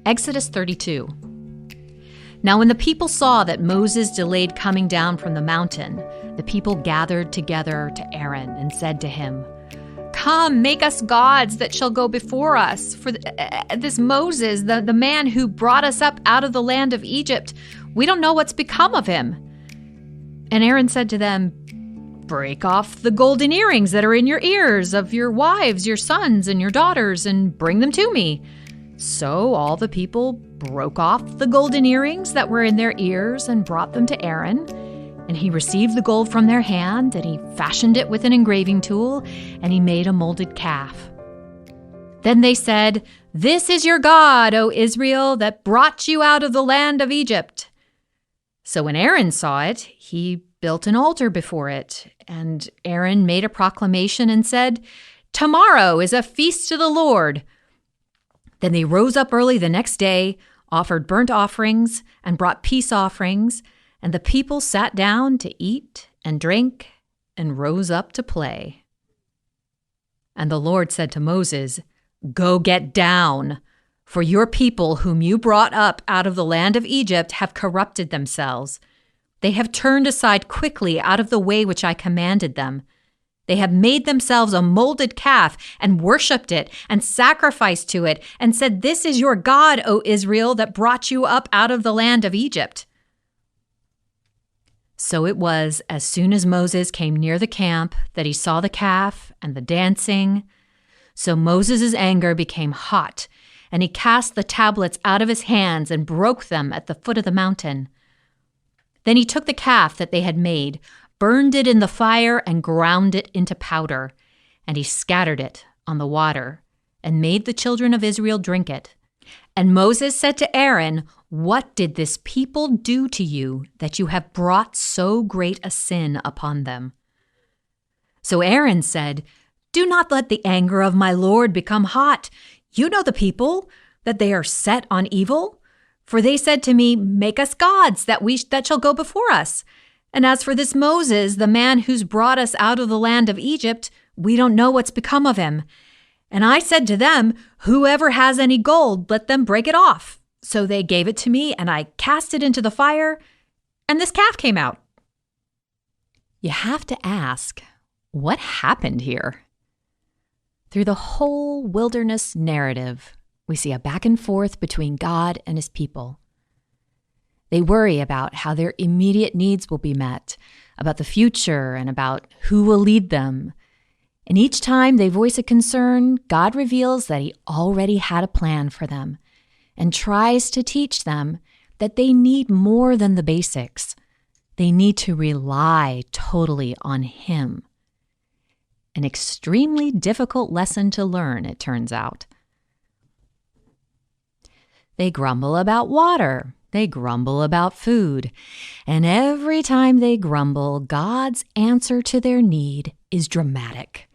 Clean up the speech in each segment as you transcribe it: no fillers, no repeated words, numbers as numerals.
Exodus 32. Now when the people saw that Moses delayed coming down from the mountain, the people gathered together to Aaron and said to him, "Come, make us gods that shall go before us. For this Moses, the man who brought us up out of the land of Egypt, we don't know what's become of him." And Aaron said to them, "Break off the golden earrings that are in your ears of your wives, your sons, and your daughters, and bring them to me." So all the people broke off the golden earrings that were in their ears and brought them to Aaron. And he received the gold from their hand, and he fashioned it with an engraving tool, and he made a molded calf. Then they said, "This is your God, O Israel, that brought you out of the land of Egypt." So when Aaron saw it, he built an altar before it. And Aaron made a proclamation and said, "Tomorrow is a feast to the Lord." Then they rose up early the next day, offered burnt offerings, and brought peace offerings, and the people sat down to eat and drink and rose up to play. And the Lord said to Moses, "Go get down, for your people whom you brought up out of the land of Egypt have corrupted themselves. They have turned aside quickly out of the way which I commanded them. They have made themselves a molded calf and worshipped it and sacrificed to it and said, 'This is your God, O Israel, that brought you up out of the land of Egypt.'" So it was, as soon as Moses came near the camp, that he saw the calf and the dancing. So Moses' anger became hot, and he cast the tablets out of his hands and broke them at the foot of the mountain. Then he took the calf that they had made, burned it in the fire, and ground it into powder. And he scattered it on the water, and made the children of Israel drink it. And Moses said to Aaron, "What did this people do to you, that you have brought so great a sin upon them?" So Aaron said, "Do not let the anger of my Lord become hot. You know the people, that they are set on evil. For they said to me, 'Make us gods that shall go before us.' And as for this Moses, the man who's brought us out of the land of Egypt, we don't know what's become of him. And I said to them, 'Whoever has any gold, let them break it off.' So they gave it to me, and I cast it into the fire, and this calf came out." You have to ask, what happened here? Through the whole wilderness narrative, we see a back and forth between God and his people. They worry about how their immediate needs will be met, about the future, and about who will lead them. And each time they voice a concern, God reveals that he already had a plan for them and tries to teach them that they need more than the basics. They need to rely totally on him. An extremely difficult lesson to learn, it turns out. They grumble about water. They grumble about food. And every time they grumble, God's answer to their need is dramatic.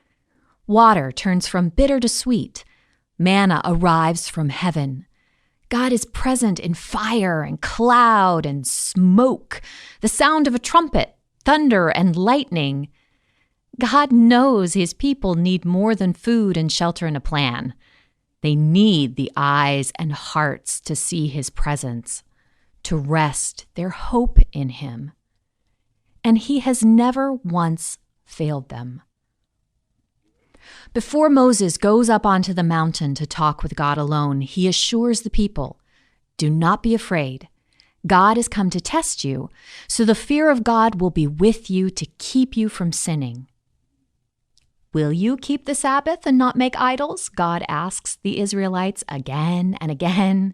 Water turns from bitter to sweet. Manna arrives from heaven. God is present in fire and cloud and smoke, the sound of a trumpet, thunder and lightning. God knows his people need more than food and shelter and a plan. They need the eyes and hearts to see his presence, to rest their hope in him. And he has never once failed them. Before Moses goes up onto the mountain to talk with God alone, he assures the people, "Do not be afraid. God has come to test you, so the fear of God will be with you to keep you from sinning." "Will you keep the Sabbath and not make idols?" God asks the Israelites again and again.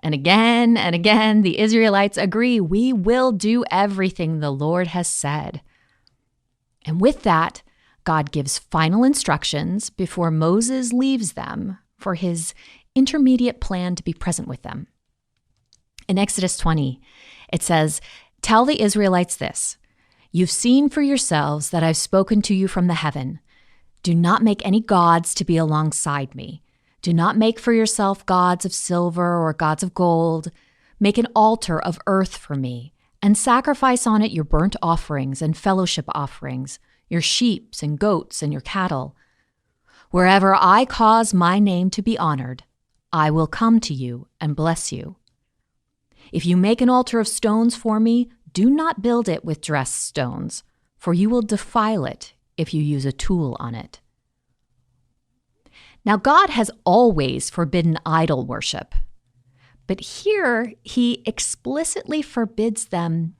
And again and again, the Israelites agree, "We will do everything the Lord has said." And with that, God gives final instructions before Moses leaves them for his intermediate plan to be present with them. In Exodus 20, it says, "Tell the Israelites this, 'You've seen for yourselves that I've spoken to you from the heaven. Do not make any gods to be alongside me. Do not make for yourself gods of silver or gods of gold. Make an altar of earth for me, and sacrifice on it your burnt offerings and fellowship offerings, your sheep and goats and your cattle. Wherever I cause my name to be honored, I will come to you and bless you. If you make an altar of stones for me, do not build it with dressed stones, for you will defile it if you use a tool on it. Now, God has always forbidden idol worship, but here he explicitly forbids them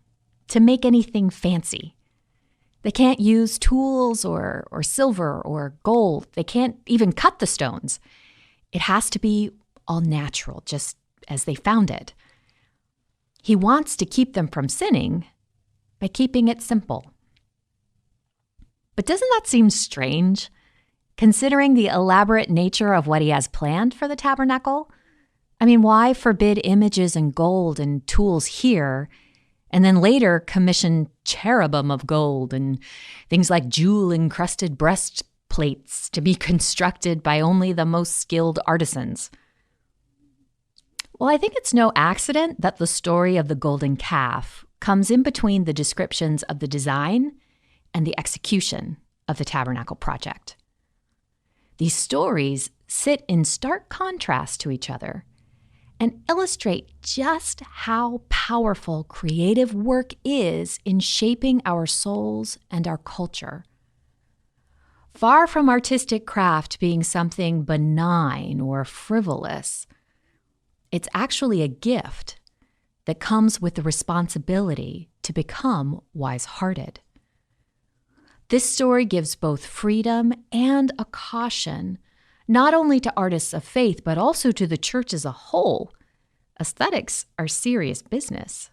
to make anything fancy. They can't use tools or silver or gold. They can't even cut the stones. It has to be all natural, just as they found it. He wants to keep them from sinning by keeping it simple. But doesn't that seem strange, considering the elaborate nature of what he has planned for the tabernacle? I mean, why forbid images and gold and tools here, and then later commission cherubim of gold and things like jewel-encrusted breastplates to be constructed by only the most skilled artisans? Well, I think it's no accident that the story of the golden calf comes in between the descriptions of the design and the execution of the tabernacle project. These stories sit in stark contrast to each other and illustrate just how powerful creative work is in shaping our souls and our culture. Far from artistic craft being something benign or frivolous, it's actually a gift that comes with the responsibility to become wise-hearted. This story gives both freedom and a caution, not only to artists of faith, but also to the church as a whole. Aesthetics are serious business.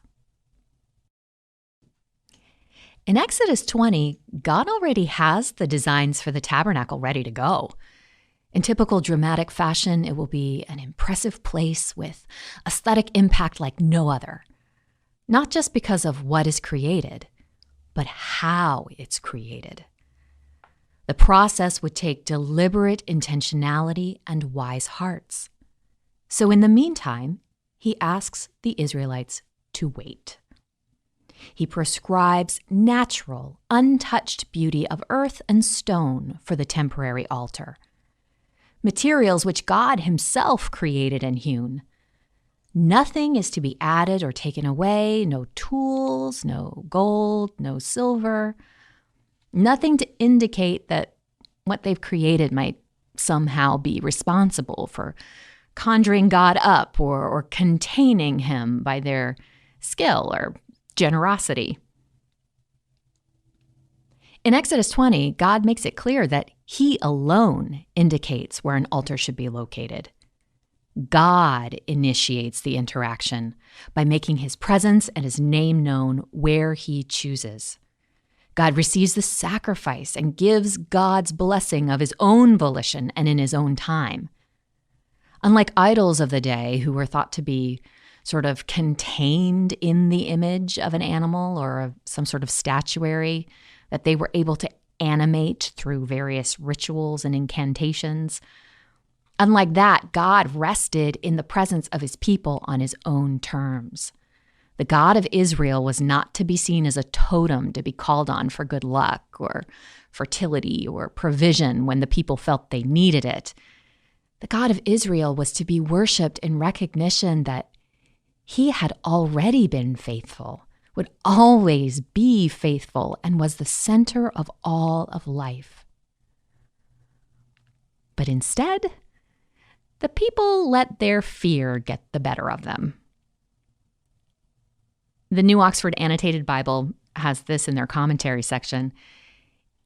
In Exodus 20, God already has the designs for the tabernacle ready to go. In typical dramatic fashion, it will be an impressive place with aesthetic impact like no other. Not just because of what is created, but how it's created. The process would take deliberate intentionality and wise hearts. So in the meantime, he asks the Israelites to wait. He prescribes natural, untouched beauty of earth and stone for the temporary altar, materials which God himself created and hewn. Nothing is to be added or taken away, no tools, no gold, no silver, nothing to indicate that what they've created might somehow be responsible for conjuring God up or containing him by their skill or generosity. In Exodus 20, God makes it clear that he alone indicates where an altar should be located. God initiates the interaction by making his presence and his name known where he chooses. God receives the sacrifice and gives God's blessing of his own volition and in his own time. Unlike idols of the day who were thought to be sort of contained in the image of an animal or of some sort of statuary that they were able to animate through various rituals and incantations, unlike that, God rested in the presence of his people on his own terms. The God of Israel was not to be seen as a totem to be called on for good luck or fertility or provision when the people felt they needed it. The God of Israel was to be worshipped in recognition that he had already been faithful, would always be faithful, and was the center of all of life. But instead, the people let their fear get the better of them. The New Oxford Annotated Bible has this in their commentary section.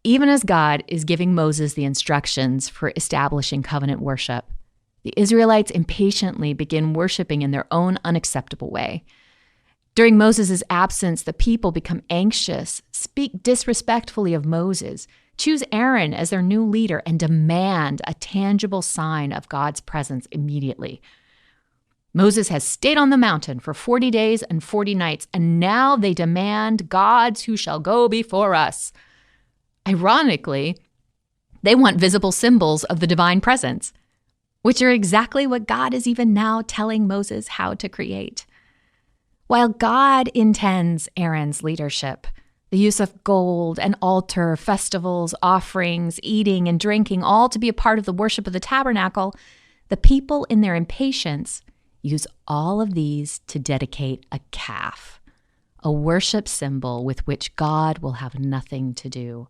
Even as God is giving Moses the instructions for establishing covenant worship, the Israelites impatiently begin worshiping in their own unacceptable way. During Moses' absence, the people become anxious, speak disrespectfully of Moses, choose Aaron as their new leader, and demand a tangible sign of God's presence immediately. Moses has stayed on the mountain for 40 days and 40 nights, and now they demand gods who shall go before us. Ironically, they want visible symbols of the divine presence, which are exactly what God is even now telling Moses how to create. While God intends Aaron's leadership, the use of gold, an altar, festivals, offerings, eating and drinking, all to be a part of the worship of the tabernacle, The people, in their impatience, use all of these to dedicate a calf, a worship symbol with which God will have nothing to do.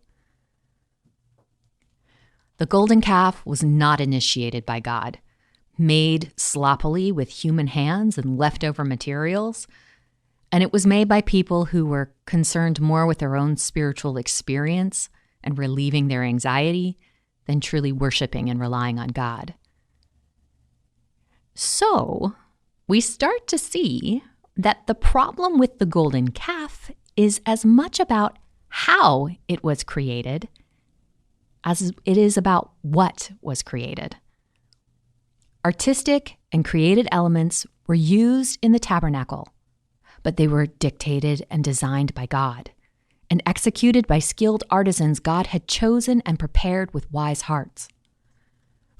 The golden calf was not initiated by God, made sloppily with human hands and leftover materials, and it was made by people who were concerned more with their own spiritual experience and relieving their anxiety than truly worshiping and relying on God. So, we start to see that the problem with the golden calf is as much about how it was created as it is about what was created. Artistic and created elements were used in the tabernacle, but they were dictated and designed by God and executed by skilled artisans God had chosen and prepared with wise hearts.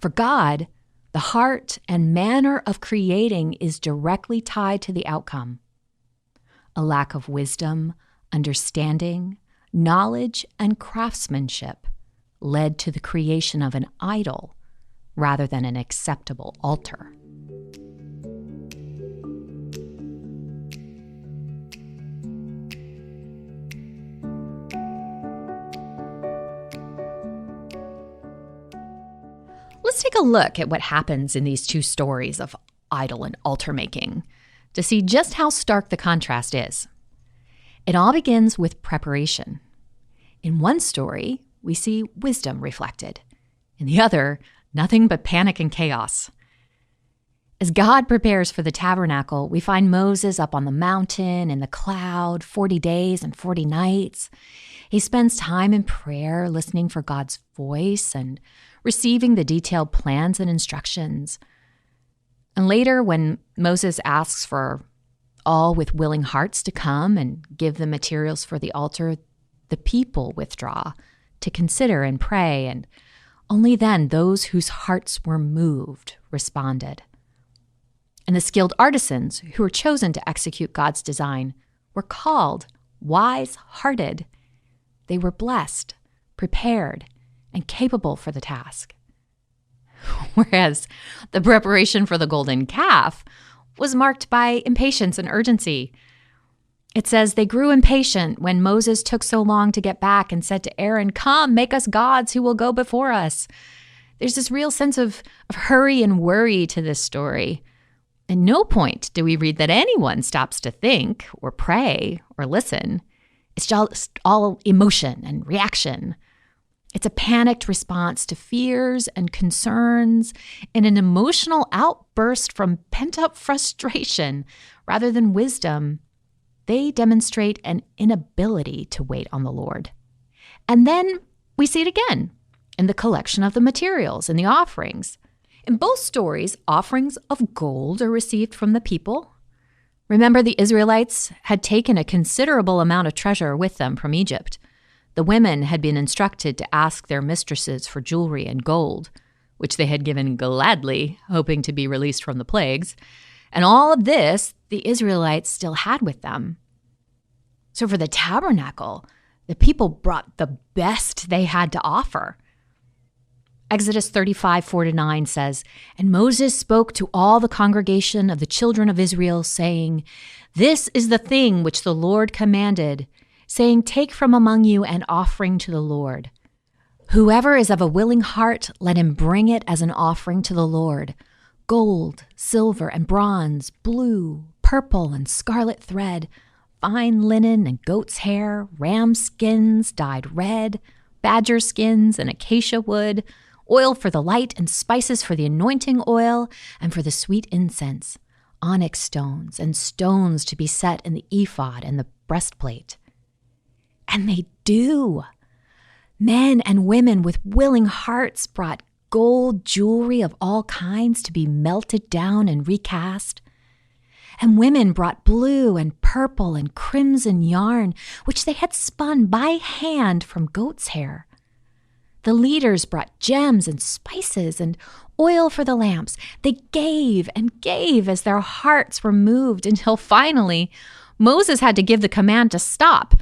For God, the heart and manner of creating is directly tied to the outcome. A lack of wisdom, understanding, knowledge, and craftsmanship led to the creation of an idol rather than an acceptable altar. Let's take a look at what happens in these two stories of idol and altar making to see just how stark the contrast is. It all begins with preparation. In one story, we see wisdom reflected. In the other, nothing but panic and chaos. As God prepares for the tabernacle, we find Moses up on the mountain in the cloud, 40 days and 40 nights. He spends time in prayer, listening for God's voice and receiving the detailed plans and instructions. And later, when Moses asks for all with willing hearts to come and give the materials for the altar, the people withdraw to consider and pray, and only then those whose hearts were moved responded. And the skilled artisans who were chosen to execute God's design were called wise-hearted. They were blessed, prepared, and capable for the task. Whereas the preparation for the golden calf was marked by impatience and urgency. It says, they grew impatient when Moses took so long to get back and said to Aaron, "Come, make us gods who will go before us." There's this real sense of hurry and worry to this story. At no point do we read that anyone stops to think or pray or listen. It's just all emotion and reaction. It's a panicked response to fears and concerns and an emotional outburst from pent-up frustration rather than wisdom. They demonstrate an inability to wait on the Lord. And then we see it again in the collection of the materials and the offerings. In both stories, offerings of gold are received from the people. Remember, the Israelites had taken a considerable amount of treasure with them from Egypt. The women had been instructed to ask their mistresses for jewelry and gold, which they had given gladly, hoping to be released from the plagues. And all of this the Israelites still had with them. So for the tabernacle, the people brought the best they had to offer. Exodus 35:4-9 says, "And Moses spoke to all the congregation of the children of Israel, saying, 'This is the thing which the Lord commanded, saying, take from among you an offering to the Lord. Whoever is of a willing heart, let him bring it as an offering to the Lord. Gold, silver, and bronze, blue, purple, and scarlet thread, fine linen and goat's hair, ram skins dyed red, badger skins and acacia wood, oil for the light and spices for the anointing oil and for the sweet incense, onyx stones and stones to be set in the ephod and the breastplate.' And they do. Men and women with willing hearts brought gold jewelry of all kinds to be melted down and recast. And women brought blue and purple and crimson yarn, which they had spun by hand from goat's hair. The leaders brought gems and spices and oil for the lamps. They gave and gave as their hearts were moved until finally Moses had to give the command to stop.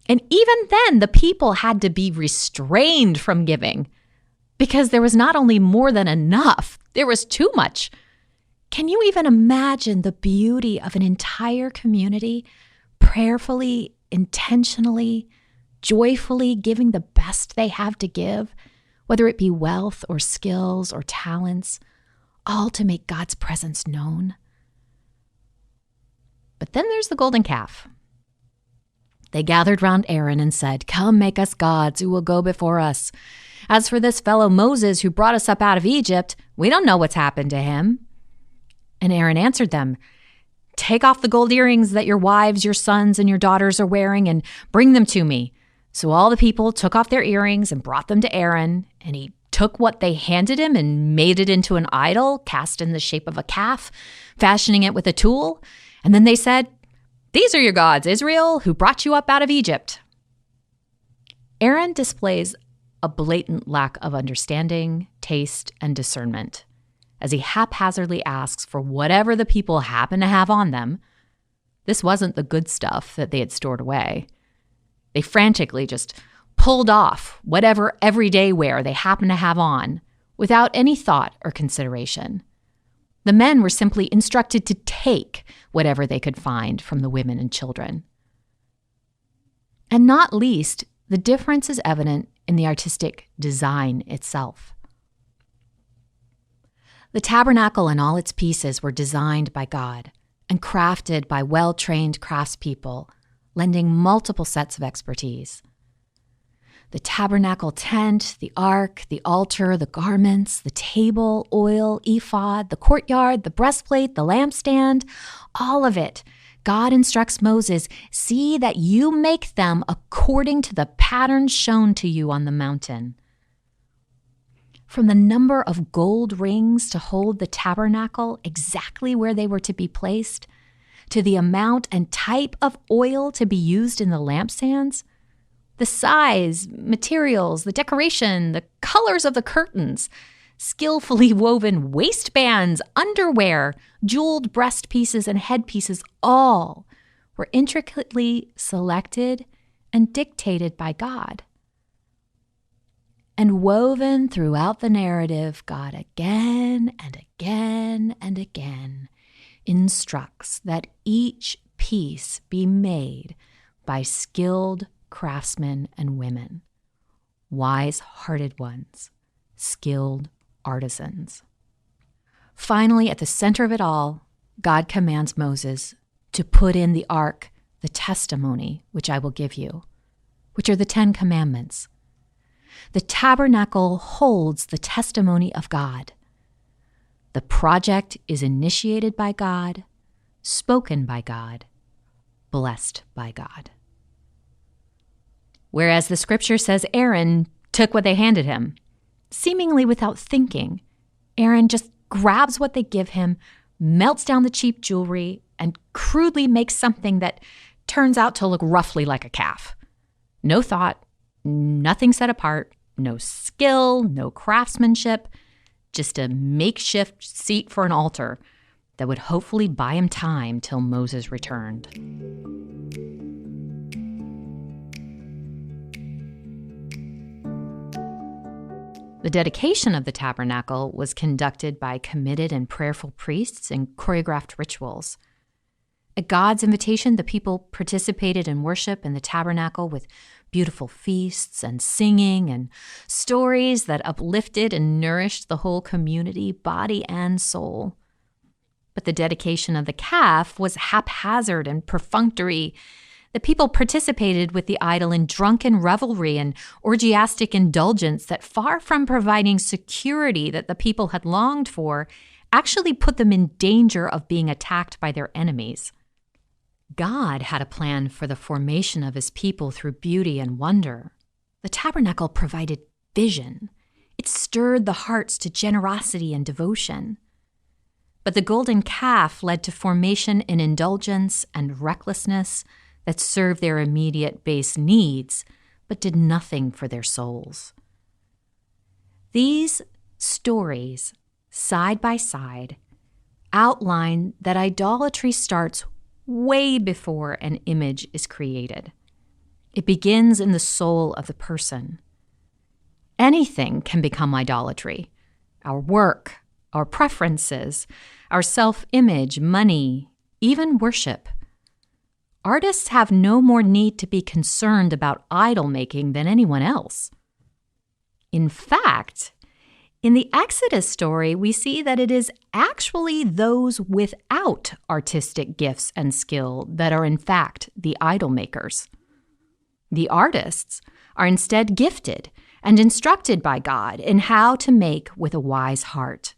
And even then, the people had to be restrained from giving because there was not only more than enough, There was too much. Can you even imagine the beauty of an entire community prayerfully, intentionally, joyfully giving the best they have to give, whether it be wealth or skills or talents, all to make God's presence known? But then there's the golden calf. They gathered round Aaron and said, "Come, make us gods who will go before us. As for this fellow Moses who brought us up out of Egypt, we don't know what's happened to him." And Aaron answered them, "Take off the gold earrings that your wives, your sons, and your daughters are wearing and bring them to me." So all the people took off their earrings and brought them to Aaron, and he took what they handed him and made it into an idol cast in the shape of a calf, fashioning it with a tool. And then they said, "These are your gods, Israel, who brought you up out of Egypt." Aaron displays a blatant lack of understanding, taste, and discernment as he haphazardly asks for whatever the people happen to have on them. This wasn't the good stuff that they had stored away. They frantically just pulled off whatever everyday wear they happened to have on without any thought or consideration. The men were simply instructed to take whatever they could find from the women and children. And not least, the difference is evident in the artistic design itself. The tabernacle and all its pieces were designed by God and crafted by well-trained craftspeople, lending multiple sets of expertise. The tabernacle tent, the ark, the altar, the garments, the table, oil, ephod, the courtyard, the breastplate, the lampstand, all of it. God instructs Moses, "See that you make them according to the pattern shown to you on the mountain." From the number of gold rings to hold the tabernacle exactly where they were to be placed, to the amount and type of oil to be used in the lampstands, the size, materials, the decoration, the colors of the curtains, skillfully woven waistbands, underwear, jeweled breast pieces, and headpieces, all were intricately selected and dictated by God. And woven throughout the narrative, God again and again and again instructs that each piece be made by skilled craftsmen and women, wise-hearted ones, skilled artisans. Finally, at the center of it all, God commands Moses to put in the ark, the testimony which I will give you, which are the 10 Commandments. The tabernacle holds the testimony of God. The project is initiated by God, spoken by God, blessed by God. Whereas the scripture says Aaron took what they handed him, seemingly without thinking, Aaron just grabs what they give him, melts down the cheap jewelry, and crudely makes something that turns out to look roughly like a calf. No thought, nothing set apart, no skill, no craftsmanship, just a makeshift seat for an altar that would hopefully buy him time till Moses returned. The dedication of the tabernacle was conducted by committed and prayerful priests and choreographed rituals. At God's invitation, the people participated in worship in the tabernacle with beautiful feasts and singing and stories that uplifted and nourished the whole community, body and soul. But the dedication of the calf was haphazard and perfunctory. The people participated with the idol in drunken revelry and orgiastic indulgence that, far from providing security that the people had longed for, actually put them in danger of being attacked by their enemies. God had a plan for the formation of his people through beauty and wonder. The tabernacle provided vision. It stirred the hearts to generosity and devotion. But the golden calf led to formation in indulgence and recklessness that served their immediate base needs, but did nothing for their souls. These stories, side by side, outline that idolatry starts way before an image is created. It begins in the soul of the person. Anything can become idolatry: our work, our preferences, our self-image, money, even worship. Artists have no more need to be concerned about idol making than anyone else. In fact, in the Exodus story, we see that it is actually those without artistic gifts and skill that are in fact the idol makers. The artists are instead gifted and instructed by God in how to make with a wise heart,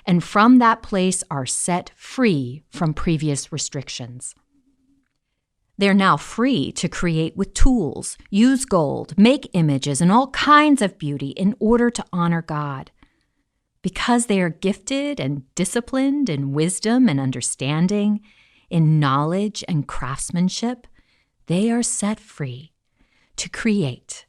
and from that place are set free from previous restrictions. They're now free to create with tools, use gold, make images, and all kinds of beauty in order to honor God. Because they are gifted and disciplined in wisdom and understanding, in knowledge and craftsmanship, they are set free to create.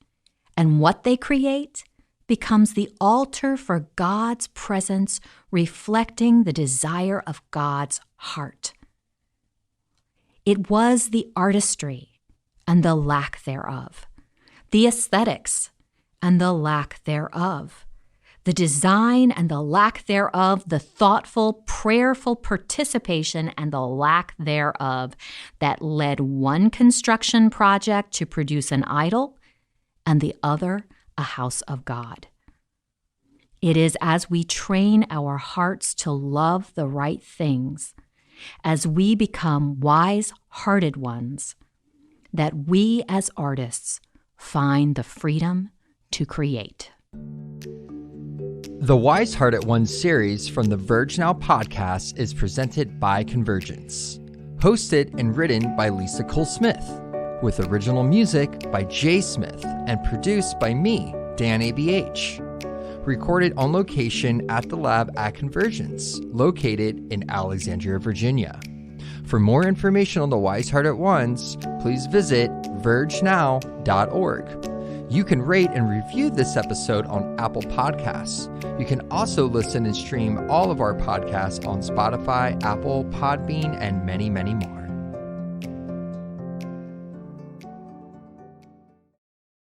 And what they create becomes the altar for God's presence, reflecting the desire of God's heart. It was the artistry and the lack thereof, the aesthetics and the lack thereof, the design and the lack thereof, the thoughtful, prayerful participation and the lack thereof that led one construction project to produce an idol and the other a house of God. It is as we train our hearts to love the right things, as we become wise-hearted ones, that we as artists find the freedom to create. The Wise-Hearted Ones series from the Verge Now podcast is presented by Convergence, hosted and written by Lisa Cole-Smith, with original music by Jay Smith and produced by me, Dan ABH. Recorded on location at the lab at Convergence, located in Alexandria, Virginia. For more information on the Wise-Hearted Ones, please visit vergenow.org. You can rate and review this episode on Apple Podcasts. You can also listen and stream all of our podcasts on Spotify, Apple, Podbean, and many, many more.